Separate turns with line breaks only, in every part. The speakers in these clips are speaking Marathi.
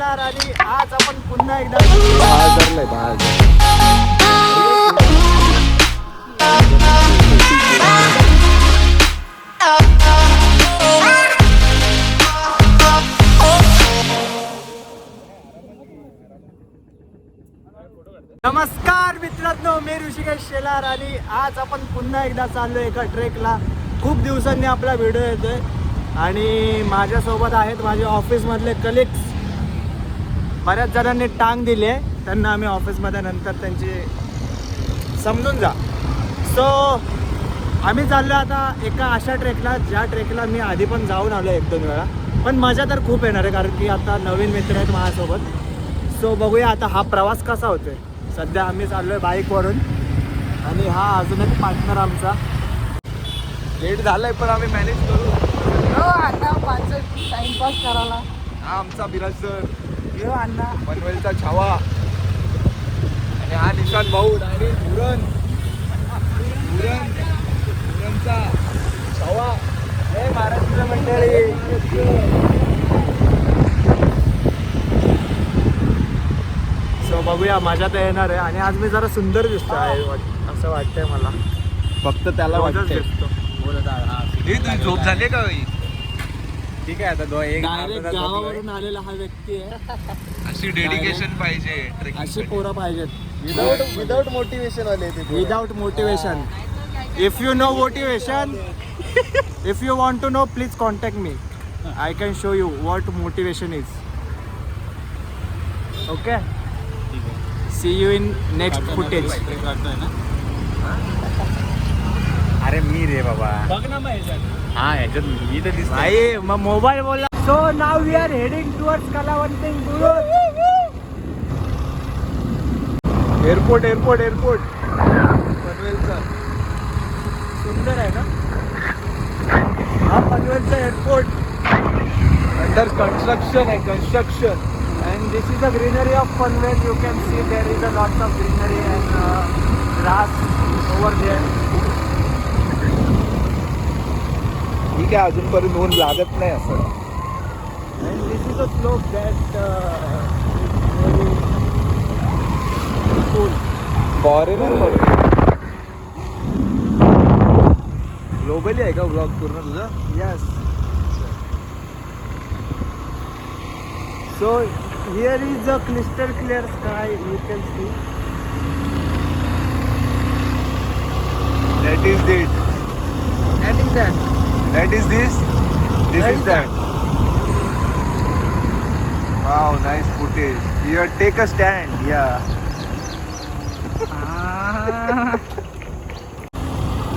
शेलार आणि आज आपण पुन्हा एकदा नमस्कार मित्रांनो, मी ऋषिकेश शेलार आणि आज आपण पुन्हा एकदा चाललोय एका ट्रेकला. खूप दिवसांनी आपला व्हिडिओ येतोय आणि माझ्यासोबत आहेत माझे ऑफिसमधले कलिग्स. बऱ्याच जणांनी टांग दिली आहे, त्यांना आम्ही ऑफिसमध्ये नंतर त्यांची समजून जा. सो आम्ही चाललो आता एका अशा ट्रेकला ज्या ट्रेकला मी आधी पण जाऊन आलो 1-2 वेळा, पण मजा तर खूप येणार आहे कारण की आता नवीन मित्र आहेत माझ्यासोबत. सो बघूया आता हा प्रवास कसा होतोय. सध्या आम्ही चाललोय बाईकवरून आणि हा अजून एक पार्टनर आमचा. लेट झालाय पण आम्ही मॅनेज करू.
अण्णा माणसं टाइमपास करायला.
हा आमचा बिराज सर,
अण्णा
पनवेलचा छावा आणि हा निशांत भाऊ डायरेक्ट उरणचा छावा. हे महाराष्ट्र मंडळी. सो बघूया, मजा तर येणार आहे आणि आज मी जरा सुंदर दिसतो आहे असं वाटतंय मला. फक्त त्याला वाटतंय. झोप झाली का? ठीक आहे, आता डायरेक्ट गावावरून आलेला हा व्यक्ती आहे.
अशी डेडिकेशन पाहिजे.
अशी पोरं पाहिजेत
विदाउट मोटिवेशन आले ते.
Without motivation. If you know motivation, if you want to know please contact me. I can show you what motivation is. Okay, see you in next footage.
अरे मी रे बाबा, बघ ना हा ह्याच्यात मी तर दिसत
भाई मग मोबाईल बोलला. So now we are heading towards Kalavantin. Airport पनवेलचा. सुंदर आहे ना हा पनवेलचा एअरपोर्ट. अंडर कन्स्ट्रक्शन आहे, construction. And this is the greenery of Panvel. You can see there is a lots of greenery and grass over there.
ठीक आहे, अजूनपर्यंत ऊन लागत नाही असं.
And this is a slope that cool.
Foreigner globally आहे का ब्लॉग पूर्ण तुझा?
Yes. So here is a crystal clear sky. You can see.
That is it.
That is that.
That is this. This is that. Wow, nice footage. Here, take a stand. Yeah.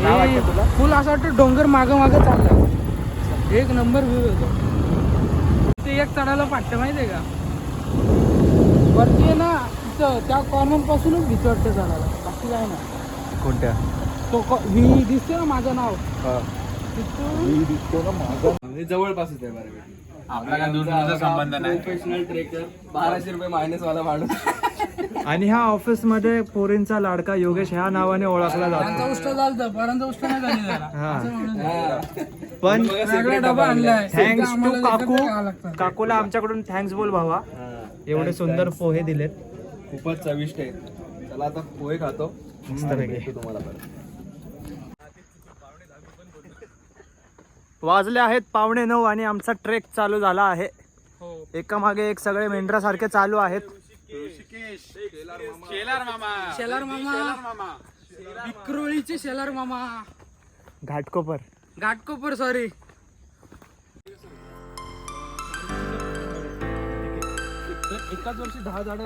काय वाटतं तुला?
फुल असं वाटतं डोंगर मागं चाललाय. एक नंबर व्ह्यू होतो. ते एक चढायला पाठतं माहितीये का? वरती आहे ना, तिथं त्या कॉर्नर पासूनच भीती वाटतं चढायला. बाकी काय ना.
कोणत्या?
तो व्ही दिसते ना माझं नाव.
हा.
तिथून
दिसतो ना माझा.
जवळपासच आहे बरोबर.
आपला काय दूरचा संबंध नाही.
Professional trekker. 1200 रुपये मायनस वाला माणूस. आणि ह्या ऑफिस मध्ये पोरींचा लाडका योगेश ह्या नावाने ओळखला
त्यांचा
जातो.
उष्ट झालं, पर्यंत उष्ट नाही झाली जरा.
हा.
असं म्हणून
पण
वेगळा डबा आणलाय.
थँक्स टू
आम्हाला
काकू.
एकत्र खावं लागतं.
काकूला आमच्याकडून थँक्स बोल भावा. एवढे सुंदर पोहे दिलेत.
खूपच चविष्ट आहे. चला आता पोहे खातो.
मस्तपैकी.
तुम्हाला परत.
वाजले आहेत 8:45 आणि आमचा ट्रेक चालू झाला आहे.
हो.
एका मागे एक सगळे मेंढरासारखे चालू आहेत.
शेलार मामा, विक्रोळीचे शेलार मामा,
घाटकोपर.
घाटकोपर. सॉरी.
एकाच वर्षी 10 झाडं.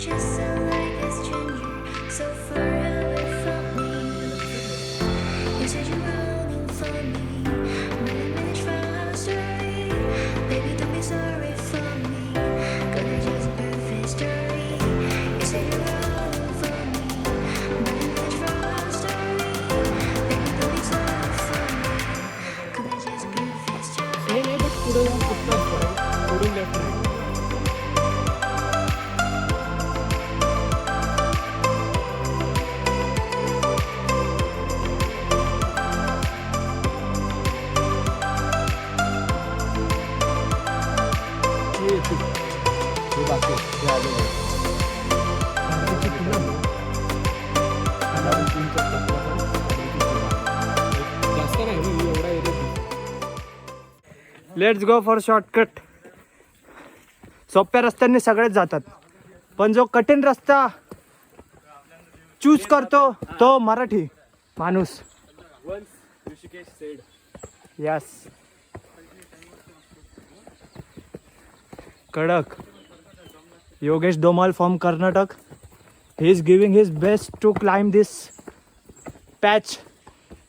Just like a stranger, so far away from me. You said you're running for me, but I managed from story. Baby, don't be sorry for me, 'cause it's just a perfect story.
जास्त नाही एवढा area.
Let's go for shortcut. सोप्या रस्त्यांनी सगळेच जातात, पण जो कठीण रस्ता चूज करतो तो मराठी माणूस. यस, कडक. Yogesh Domal from Karnataka. He is giving his best to climb this patch.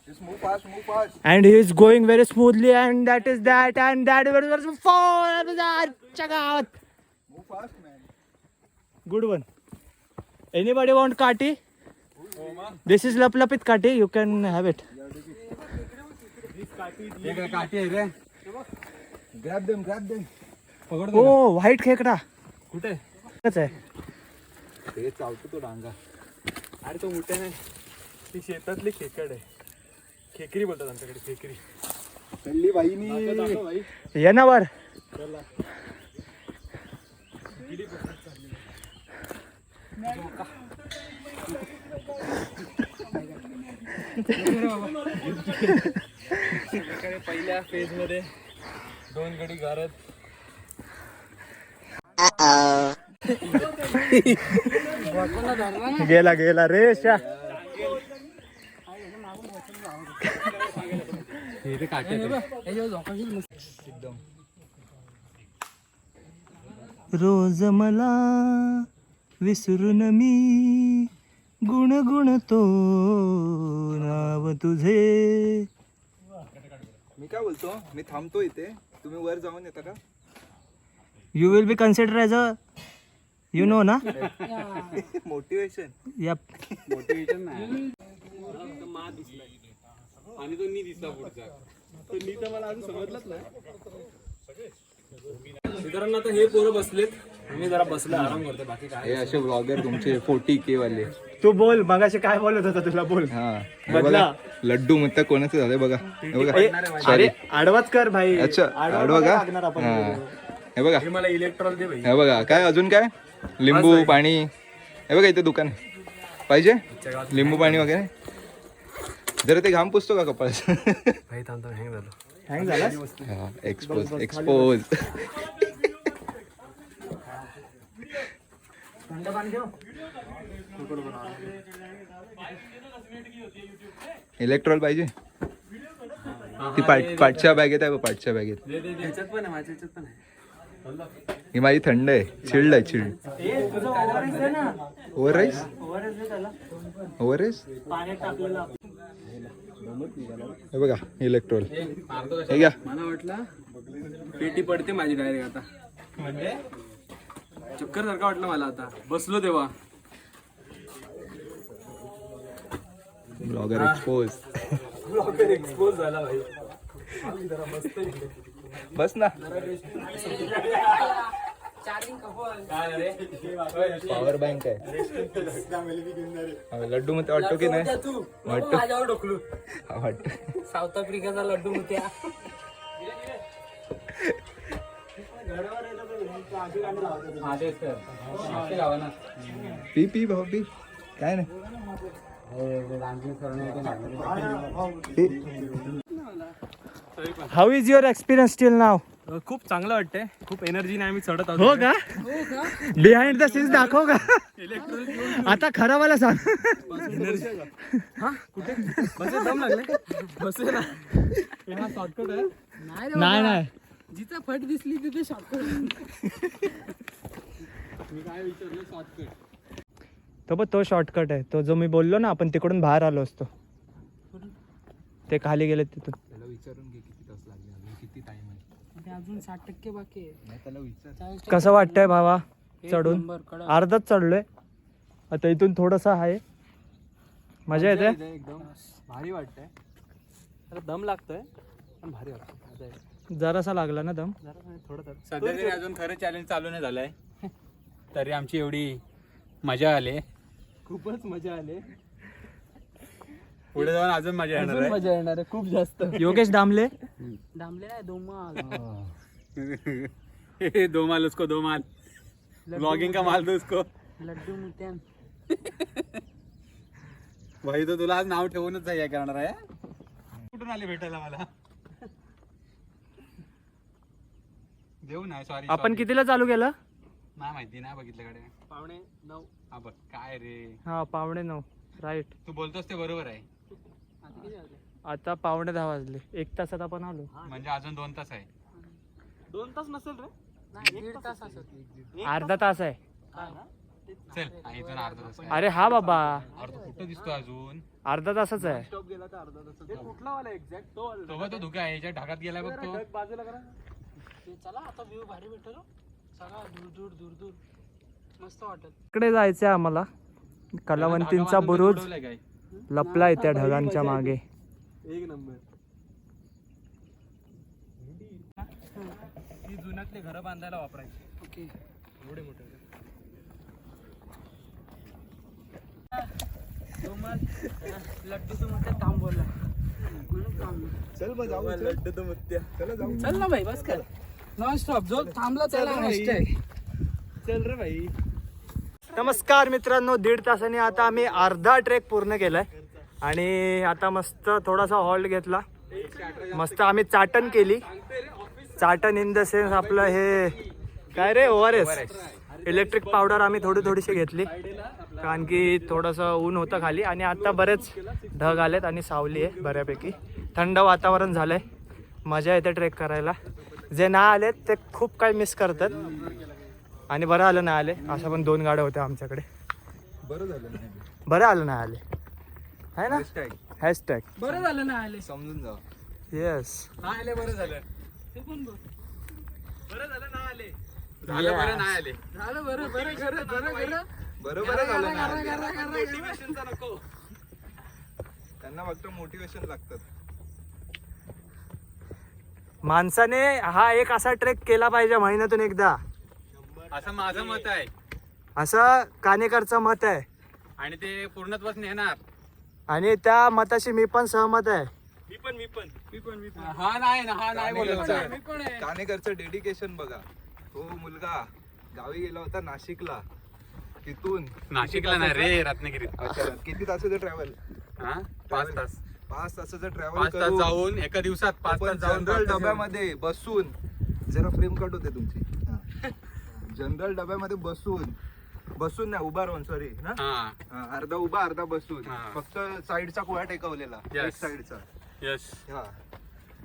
Just move fast, move fast.
And he is going very smoothly, and that is that, and that was fall. Check out.
Move fast, man.
Good one. Anybody want kati? This is laplapit kati. You can have it.
हे काय काठी आहे रे? Grab them, grab them.
Oh, white खेकडा.
कुठे?
कच आहे.
ते चावतो तो डांगा.
अरे तो मोठ्या नाही, ती शेतातली खेकड आहे. खेकरी बोलतात आमच्याकडे, खेकरी.
चल्ली बाईनी.
ये ना वर.
पहिल्या फेज मध्ये 2 गडी गारत.
गेला गेला रे शा.
हे ते काठी आहे.
रोज मला विसरून मी गुणगुणतो नाव तुझे.
मी काय बोलतो, मी थांबतो इथे, तुम्ही वर जाऊन येता का?
You will be consider as a you know ना.
मोटिवेशन.
यप.
मोटिवेशन नाही.
आणि तो नी दिसला पुढचा, तो नी तर मला अजून समजलंच नाही. मित्रांनो आता हे पोरं बसलेत, मी जरा बसलो आराम करतो. बाकी काय
हे असे ब्लॉगर तुमचे 40K वाले.
तू बोल, मगाशी काय बोलत होता तुला बोल.
हा, हे
बदला.
बघा, लड्डू मत कोणाचं झालंय बघा. हे बघा.
ए, अरे आडवाच कर भाई.
अच्छा,
आडवा
आडवा का?
लागणार आपण.
हा. हे बघा,
हे मला इलेक्ट्रॉल दे भाई.
हे बघा, काय अजून काय, लिंबू पाणी. हे बघा इथे दुकान आहे. पाहिजे लिंबू पाणी वगैरे. जरा ते घाम पुसतो का कपाळाचं?
भाई थांबतो, हँग झालो.
हँग झाला.
Expose expose.
थंड पाणी घेऊ.
इलेक्ट्रॉल पाहिजे. ती पाठच्या बॅगेत आहे बघ, पाठच्या बॅगेत.
ह्याच्यात पण आहे, माझ्या ह्याच्यात पण आहे.
ही माझी थंड आहे, चिल्ड आहे, चिल्ड.
ए, तुझं ओव्हरराईस दे ना.
Over rice.
ओव्हरराईस दे त्याला.
Over rice.
पाण्यात टाकलेलं.
हे बघा इलेक्ट्रॉल. हे घ्या.
मला वाटलं पेटी पडते माझी डायरेक्ट आता. म्हणजे चक्कर सारखं वाटलं मला आता बसलो तेव्हा.
Blogger expose.
ब्लॉगर एक्सपोज झाला भाई. जरा मस्त
बस ना.
काय रे
पॉवर बँक आहे. लड्डू मध्ये वाटतो की नाही? वाटतो.
माझ्यावर ढोकलू.
हा, वाटतो.
साऊथ आफ्रिकेचा लड्डू होत्या.
पी पी भाऊ पी. काय नाही.
How is your experience till नाव?
खूप चांगलं वाटतंय. खूप एनर्जी नाही, आम्ही चढत आहोत.
हो का? बिहाइंड द सीन्स दाखव का? आता खरं मला सांग.
हा कुठे बसे दम लागले बसे ना. हा शॉर्टकट आहे.
नाही नाही,
जिथं फट दिसली तिथे शॉर्टकट.
मी काय विचारलं शॉर्टकट.
तो बघ, तो शॉर्टकट आहे. तो जो मी बोललो ना, आपण तिकडून बाहेर आलो असतो. ते खाली गेले तिथून.
त्याला विचारून घे किती तास लागले, अजून किती टाइम आहे.
अजून 60% बाकी आहे.
त्याला विचार.
कसं वाटतंय भावा चढून?
नंबर कडक.
अर्धच चढलोय आता. इथून थोडस आहे. मजा येते.
एकदम भारी वाटतंय. त्याला दम लागतोय पण भारी वाटतंय.
जरासा लागला ना दम.
जरा थोडं
सध्या तरी अजून खरं चॅलेंज चालू नाही झालंय, तरी आमची एवढी मजा आली.
खूपच मजा आली.
पुढे जाऊन अजून मजा येणार
अजून
आहे.
मजा येणार आहे खूप जास्त.
योगेश दामले.
दामले नाही, दोमाल.
दोमाल उसको दोमाल.
ब्लॉगिंग का माल दो उसको
लड्डू मुत्यान.
भाई तो तुला आज नाव ठेवूनच हे करणार आहे. कुठून आले भेटायला मला? देऊ नाही सॉरी.
आपण कितीला चालू केलं?
नाही माहिती, नाही बघितलं कडे.
9:45.
हा बघ काय रे,
हा 9:45 राईट.
तू बोलतोस ते बरोबर आहे.
आता 9:45 वाजले. 1 तासात आपण आलो.
म्हणजे अजून 2 तास आहे.
2 तास नसेल रे. नाही 1 तास असेल.
अर्धा तास आहे.
चल इथून अर्धा तास आहे.
अरे हा बाबा,
अर्धा कुठं दिसतो अजून?
अर्धा तासच आहे.
स्टॉप गेला तर अर्धा तास. ते कुठला वाला एक्झॅक्ट तो वाला.
तो बघ, तो धुका आहे याच्या ढगात गेलाय बघ तो.
बाजूला करा. ते चला आता व्ह्यू भारी भेटलो. सगळा दूर दूर दूर दूर मस्त वाटत.
इकडे जायचंय आम्हाला. कलावंतींचा बुरुज
काय
लपलाय त्या ढगांच्या मागे.
एक नंबर.
ही जुन्यातले घर बांधायला वापरायची.
ओके.
एवढे मोठे.
लड्डू तो मोठ्या थांब बोलला. म्हणून थांबलो.
चल मग जाऊ. लड्डू तर मुत्या. चला जाऊ.
चल ना भाई, बस कर. Non stop. जो थांबला त्याला hashtag.
चल रे भाई.
नमस्कार मित्रांनो, 1.5 तासाने आता आम्ही अर्धा ट्रेक पूर्ण केलाय आणि आता मस्त थोडासा हॉल्ट घेतला. मस्त आम्ही चाटण केली. चाटण इन द सेन्स आपलं हे काय रे, ORS इलेक्ट्रिक पावडर आम्ही थोडीशी घेतली, कारण की थोडंसं ऊन होतं खाली आणि आता बरेच ढग आलेत आणि सावली आहे बऱ्यापैकी. थंड वातावरण झालंय, मजा येते ट्रेक करायला. जे ना आलेत ते खूप काही मिस करतात आणि बरं आलं नाही आले. अशा पण 2 गाड्या होत्या आमच्याकडे.
बरं झालं नाही.
बरं आलं नाही आले आहे ना. हॅशटॅग
बरं झालं ना आले.
समजून जाऊ.
येस.
नाही आले बरं झालं.
ते पण बघ.
बरं झालं नाही आले. झालं बरं नाही आले.
झालं बरं बरं खरं बरं खरं.
बरोबर झालं नाही.
मोटिवेशनचा नको.
त्यांना फक्त मोटिवेशन लागतात.
माणसाने हा एक असा ट्रेक केला पाहिजे महिन्यातून एकदा,
असं माझं मत आहे
असं कानेकरचं मत आहे
आणि ते पूर्णत्वास नेणार.
आणि त्या मताशी मी पण सहमत आहे.
हा नाही बोलायचा.
कानेकरचं डेडिकेशन बघा. तो मुलगा गावी गेला होता नाशिकला, तिथून
नाशिकला नाही रे, रत्नागिरीत.
अच्छा, किती तासाचं ट्रॅव्हल?
हा 5 तास.
5 तासाचं
5
ट्रॅव्हल
तास जाऊन एका दिवसात 5 तास जाऊन
जनरल डब्यामध्ये बसून, जरा फ्रेम कट होते तुमची. जनरल डब्यामध्ये बसून नाही, उभा राहून, सॉरी ना.
हा
अर्धा उभा अर्धा बसून,
हा.
फक्त साईडचा कुळा टेकवलेला.
Yes.
एक साईडचा.
यस.
हा.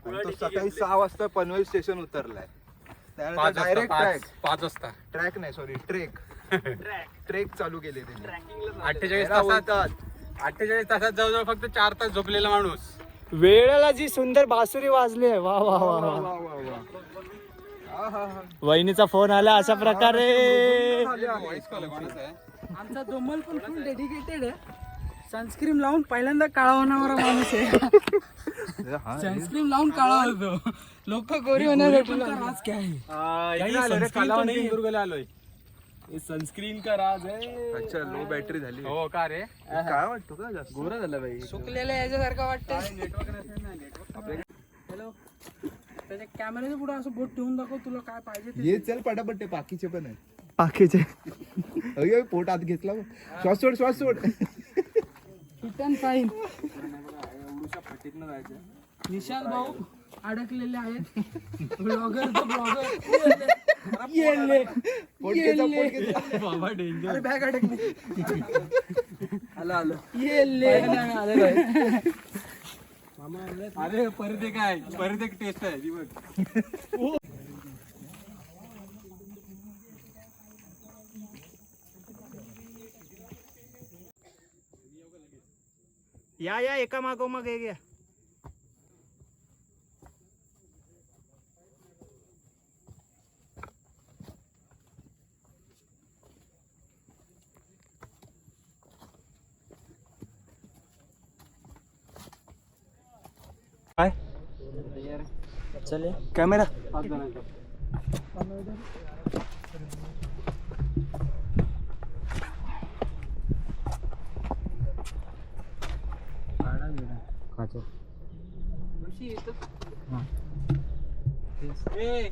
आणि तो सकाळी 6 वाजता पनवेल स्टेशन उतरलाय.
5
डायरेक्ट
वाजता
ट्रॅक नाही, सॉरी ट्रेक चालू केले त्यांनी.
48
त्याला
तासात 48 तासात जवळजवळ फक्त 4 तास झोपलेला माणूस.
वेळेला जी सुंदर बासुरी वाजली आहे. वा वा वा वा.
वा, वा, वा.
वहिनीचा फोन आला अशा प्रकारे.
आमचा दोमल पण फुल डेडिकेटेड आहे. सनस्क्रीन लावून पहिल्यांदा काळा होणारा माणूस आहे. सनस्क्रीन लावून काळा होतो. लोक गोरी होण्यासाठी राज काय आहे.
सिंधुदुर्गला आलोय. सनस्क्रीन का राज आहे.
अच्छा, लो बॅटरी झाली.
हो का रे,
काय वाटतो का जास्त?
गोरा झाला भाई.
सुकलेल्या याच्यासारखं वाटतं. हॅलो, त्याच्या कॅमेऱ्याच्या पुढे असं बोट ठेवून दाखव, तुला काय पाहिजे ते.
ये चल पटापट, ते पाकीचे पण आहे.
पाखीचे
अयो, पोट आत घेतला. श्वास सोड.
Hit and fine. निशाल भाऊ अडकलेले आहेत. ब्लॉगर
बाबा डेंजर.
अरे बॅग अडकली.
आलं अरे परत एक काय, परत एक टेस्ट आहे ती बघ.
या एका मागोमाग एक या. काय चले कॅमेरा.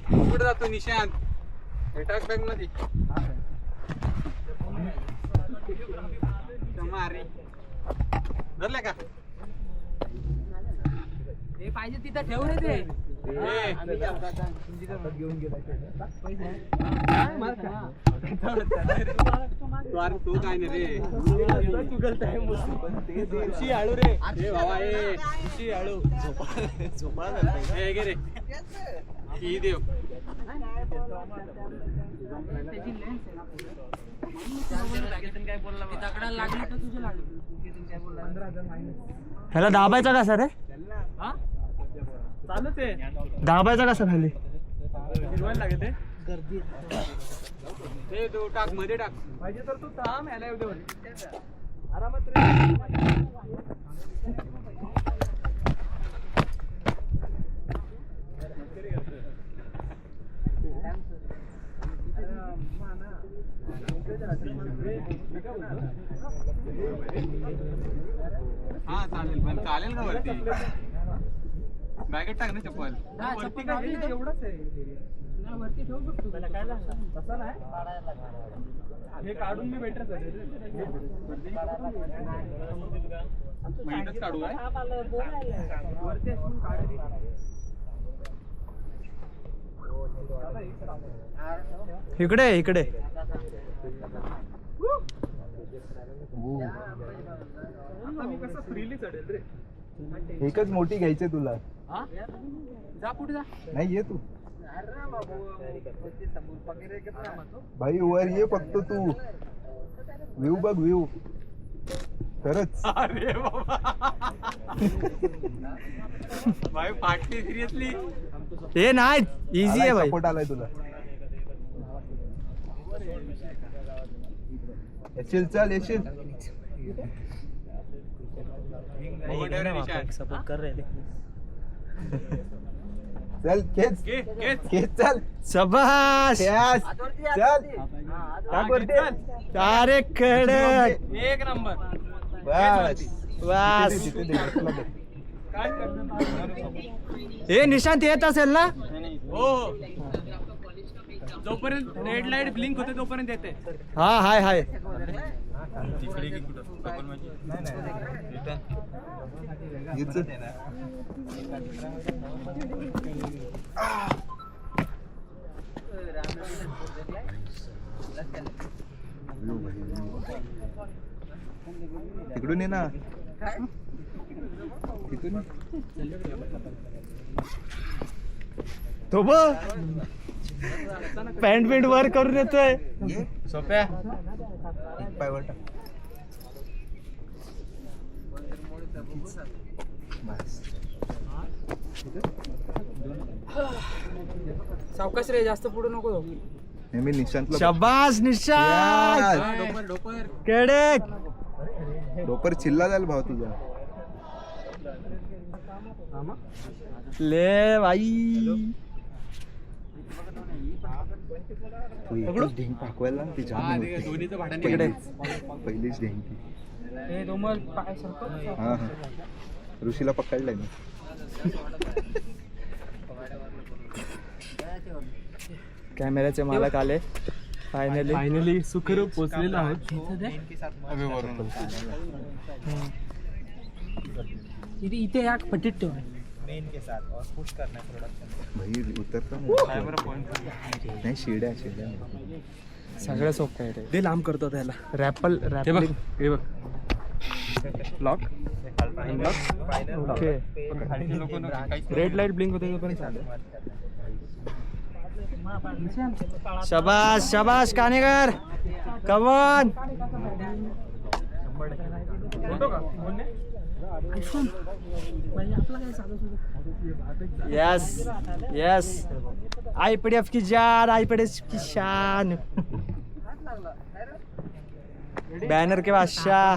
कुठे जातो निशांत? टाक बॅग मध्ये.
धरले का
हे पाहिजे तिथं ठेव रे ते
तू काय नाही रे
आळू रे
बाबा हे घे रे ही देव
त्याची लेन्स आहे ना दगडाला लागली तर तुझे लागली
ह्याला दाबायचा कसा रे
चालूच आहे
दाबायचा कसा खाली
फिरवायला लागत आहे ते तू टाक मध्ये टाक पाहिजे तर तू थांब यायला येऊ दे आरामात रे हा चालेल पण चालेल का वरती बॅगेत टाक ना चप्पल वरती काय एवढंच आहे
वरती ठेवू शकतो
तसं नाही हे काढून मी बेटर झाले महिन्यात काढू काय वरती असून काढू
इकडे इकडे
आता मी कसं फ्रीली चढेल रे
एकच मोठी घ्यायची तुला
जा पुढे जा
नाही ये तू भाई वर ये फक्त तू व्ह्यू बघ व्ह्यू खरंच
अरे बाबा भाई फाटली सिरियसली
हे नाही इझी आहे भाई
सपोर्ट आलाय तुला येशील चल येशील
सपोर्ट कर रे
चल खेच खेच चल
शबाश
खेच चल काय करते
अरे कडक
एक नंबर
बस
वास
तिथे दे, तुला दे.
काय करणार
हे निशांत येत असेल ना
हो जोपर्यंत रेड लाईट ब्लिंक होते तोपर्यंत येते
हा हाय हाय
हिच. तिकडून ये ना तिथून
तो बघ पॅन्ट बिंट वर करून येतोय
सोप्या एक पाय वर टाक. बस
सावकाश रे जास्त पुढे नको जाऊ.
हे मी निशांतला
शबाश निशांत
डोपर
कडक
डोपर चिल्ला जाईल भाव तुझा
ले बाई
तू एकच ढेंग पाकवायला ती जाम होती.
दोन्हीचं भांडण
पहिलीच ढेंग ती
हे दोमल पाय सरकव.
हा हा ऋषीला पकडलंय मी
कॅमेऱ्याचे मालक आले
फायनली सुखरूप पोहोचलेलो आहोत
इथे या फटीत ठेव.
भाई उतरता नाही शिड्या
सगळं सोपं आहे रे
ते लांब करतो त्याला
रॅपल
हे बघ
रॅपलिंग
हे बघ lock
okay
red light blink होते तोपर्यंत चालेल
शबाश शबाश कानेकर कमॉन
होतो का
यस यस IPDF की जान IPDF की शान बैनर के बादशाह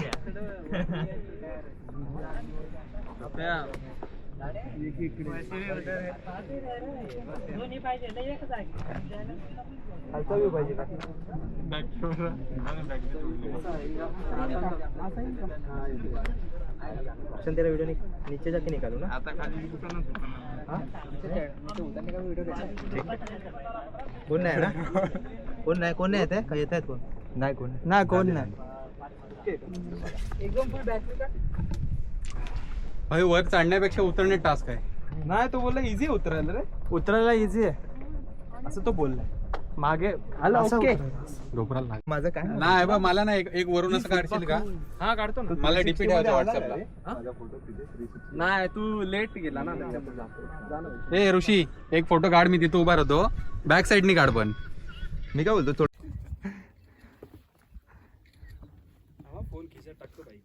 तेरा वीडियो नीचे जाके निकालू ना
आता खाली
कोण नाही ना कोण नाही कोण नाही येत आहे का येत आहेत कोण नाही कोण
ना कोण नाही
एकदम फुल बॅटरी का?
भाई वर चढण्यापेक्षा उतरणे टास्क आहे.
नाही तो बोलला इझी उतरायला रे.
उतरायला इझी आहे
असं तो बोलला.
मागे असं उतरायला.
माझं काय
नाही बा मला ना एक वरून असं काढशील का?
हा काढतो ना.
मला डीपी ठेवायचं व्हॉट्सअपला.
नाही तू लेट गेला ना.
ए ऋषी एक फोटो काढ, मी तिथं उभा राहतो. बॅक साईडनी काढ पण.
मी काय बोलतो
फोन खिशात टाकतो भाई.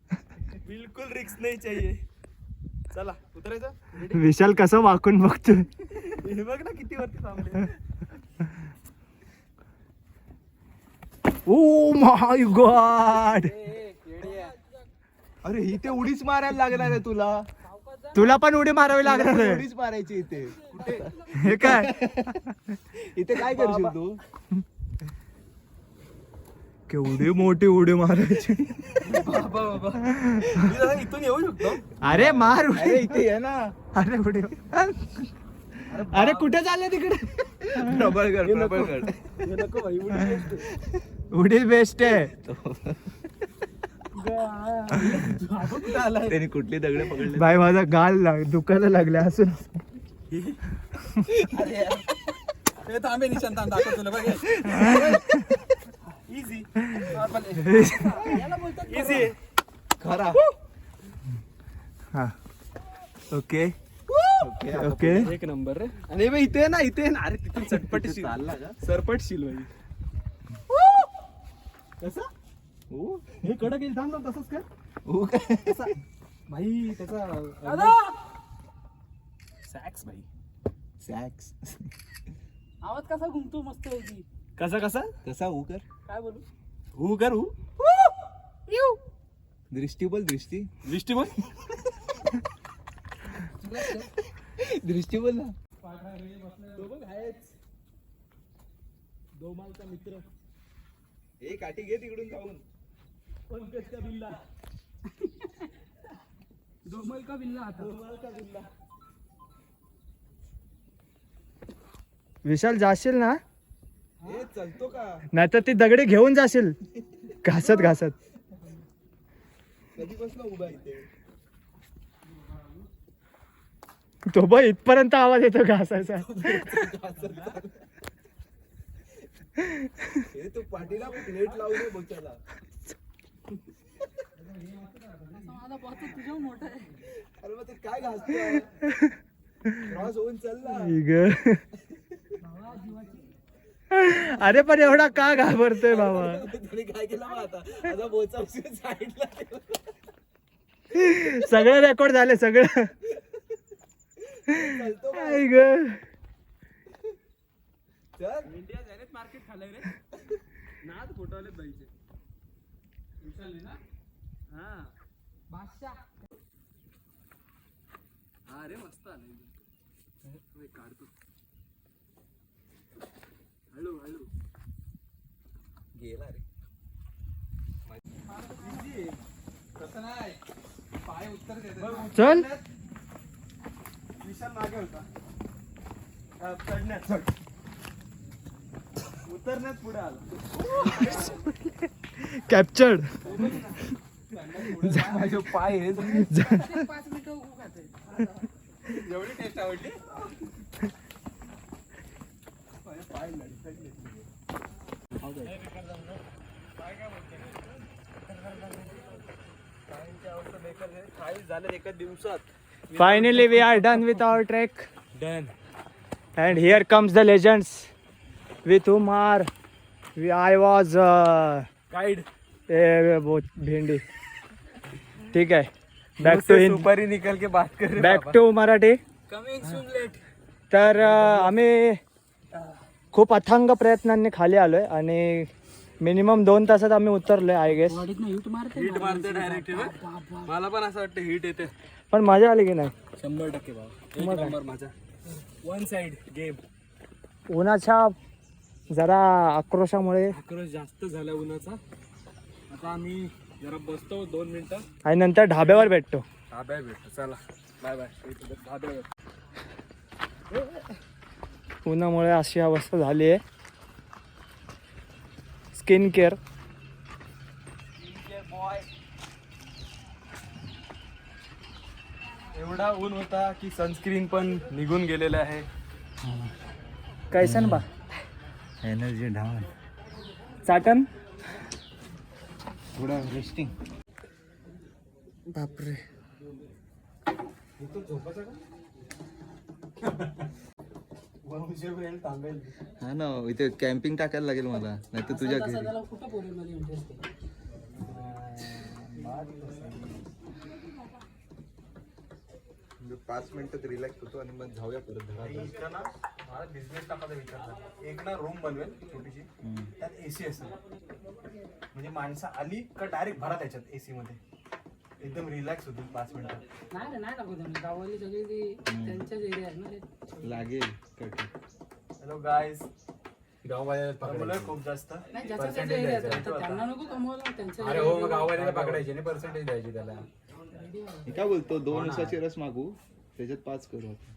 बिलकुल रिस्क नाही चाहिए. चला उतरायचं. विशाल कसं वाकून बघतोय. हे बघ ना किती वरती थांबले. Oh my God.
अरे ही ते उडीच मारायला लागणार आहे तुला.
तुला पण उडी मारावी लागणार आहे.
उडीच मारायची इथे.
हे काय
इथे काय करशील तू?
केवढी मोठी उडी मारायची.
इथून येऊ शकतो.
अरे मार उडी.
अरे इथे ये ना.
अरे उडी. अरे कुठे चालले तिकडे.
प्रबळगड.
उडी बेस्ट आहे.
त्यांनी कुठली दगडे पकडले?
बाई माझा गाल दुखायला लागला असून.
थांबे निशांत दाखव तुला बघ.
इझी
खरा.
हा ओके ओके.
एक नंबर रे. आणि बे इथे ना इथे ना. अरे तिथून चटपटीशील
चालला का?
सरपटशील भाई.
कसं हे कडक येईल. थांब ना तसंच कर.
भाई त्याचा सॅक्स भाई.
सॅक्स.
आवाज कसा घुमतो मस्त पैकी.
कसा कसा
कसा हू कर.
काय बोलू?
हू कर हू.
दृष्टी बोल. दृष्टी.
दृष्टी बोल.
दृष्टी बोल ना.
दोमालचा मित्र
ए काठी घे तिकडून जाऊन.
पंकजचा बिल्ला.
दोमल का बिल्ला आता.
दोमालचा बिल्ला. विशाल जाशील ना?
ए चलतो का?
नाही तर ती दगडी घेऊन जाशील घासत घासत.
कधीपासून उभा इथे?
तो बघ इथपर्यंत आवाज येतो घासायचा.
हे तू पाठीला प्लेट लावून बघ त्याला.
माझा बॉस तुझ्या मोठा आहे.
अरे मग ते काय घासतो? क्रॉस होऊन चल ना.
अरे पण एवढा का घाबरतोय बाबा.
त्याने काय केलं मग आता? आता बोचा साईडला ठेव.
सगळं रेकॉर्ड झाले सगळं.
चलतो का?
आई ग.
चल.
इंडिया जायला मार्केट खाल्लंय रे. नाद फोटो आलेत बाईचे. विशाल ना. हा
बादशाह.
हा रे मस्त आले. काढतो हळू हळू.
गेला रे.
तसं नाही. पाय उत्तर देते.
चल. विशाल मागे होता. चढण्यात उतरण्यात पुढे आला. कॅप्चर्ड.
माझे पाय हे
5 मिनिटं उभं खाते.
एवढी टेस्ट आवडली.
Finally we are done with our trek.
Done.
And here comes the legends with whom I was
Guide.
भेंडी. ठीक आहे. बॅक टू
सुपारी निकल के बात कर.
Back to Marathi.
Coming soon late.
तर आम्ही खूप अथांग प्रयत्नांनी खाली आलोय आणि मिनिमम 2 तासात आम्ही उतरलोय आय गेस.
हिट मारते.
हिट मारते डायरेक्ट. मला पण असं वाटतं हिट येते.
पण मजा आली की नाही.
100% बाबा. एक नंबर माझा. One side game.
उन्हाच्या जरा आक्रोशामुळे
आक्रोश जास्त झाला उन्हाचा. आता आम्ही जरा बसतो 2 मिनिटं.
आणि नंतर ढाब्यावर भेटतो.
धाब्यावर भेटतो. चला बाय बाय. धाब्यावर.
उन्हामुळे अशी अवस्था झाली आहे. Skin care boy. एवढा ऊन होता की सनस्क्रीन पण निघून गेलेला आहे. कैसन बा
एनर्जी डाऊन.
चाटन.
थोडा रेस्टिंग.
बापरे.
हा ना इथे कॅम्पिंग टाकायला लागेल मला, नाही तर तुझ्या घरी.
त्याला कुठं पोरीमध्ये इंटरेस्ट आहे?
5 मिनिटात रिलॅक्स होतो आणि मग जाऊया परत घरात.
मला बिझनेस टाकायचा विचार झाला. एक ना रूम बनवेल छोटीशी, त्यात एसी असेल, म्हणजे माणसं आली का डायरेक्ट भरा त्याच्यात एसी मध्ये, एकदम रिलॅक्स होतील 5 मिनिटात.
नाही नको तुम्ही गावाली सगळी ती त्यांच्याच एरिया आहे ना ते.
लागेल कट.
Hello guys. गाववाल्या खूप जास्त
नाही ज्याचा त्याचा एरिया आहे तर त्यांना नको कमवायला त्यांच्या
अरे हो, मग गावाला पकडायचे नाही, पर्सेंटेज द्यायची त्याला.
मी काय बोलतो 2 उसाचे रस मागू, त्याच्यात 5 करू आपण.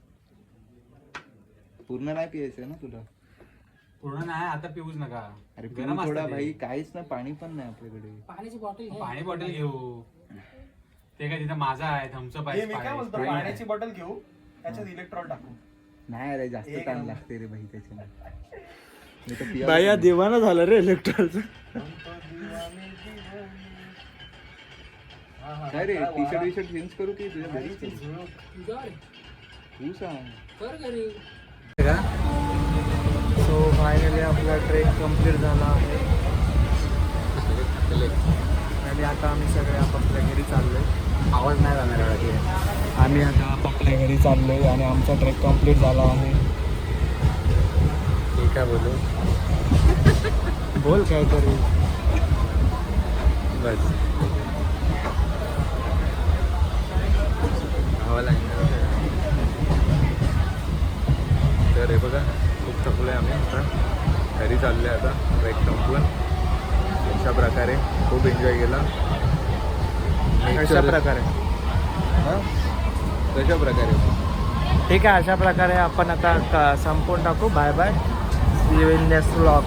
पूर्ण नाही पियायचं ना तुला.
पूर्ण नाही आता पिऊच नका.
अरे
गरम
पिऊ
असतं
थोडा
ते.
भाई, काहीच ना पाणी पण नाही आपल्याकडे.
पाण्याची बॉटल घे.
पाणी बॉटल घेऊ. ते काय तिथं माझा आहे, थम्सअप
हे मी काय
आहे.
बोलतो, पाण्याची बॉटल घेऊ, त्याच्यात इलेक्ट्रॉल टाकू.
नाही अरे जास्त
एक
ताण
नंबर.
लागते रे भाई त्याच्याने. मी तर पियावंच
बाया
नाही.
देवाना झालं रे इलेक्ट्रॉलचं.
काय रे T shirt V shirt change करू की तुझ्या घरीच करू?
तुझ्यावर आहे.
तू सांग.
कर घरी.
सो फायनली आपला ट्रेक कम्प्लीट झाला आहे आणि आता आम्ही सगळे आपापल्या घरी चाललोय.
आवाज नाही जाणार.
आम्ही आता आपापल्या घरी चाललोय आणि आमचा ट्रेक कम्प्लीट झाला आहे.
ठीक आहे बोलू.
बोल काहीतरी.
बस गावाला तर हे बघा, खूप थकलोय आम्ही. आता घरी चाललोय. आता ट्रेक संपला. अशा प्रकारे खूप एन्जॉय केला.
अशा प्रकारे
कशा प्रकारे?
ठीक आहे. अशा प्रकारे आपण आता संपवून टाकू. Bye bye. See you in next vlog.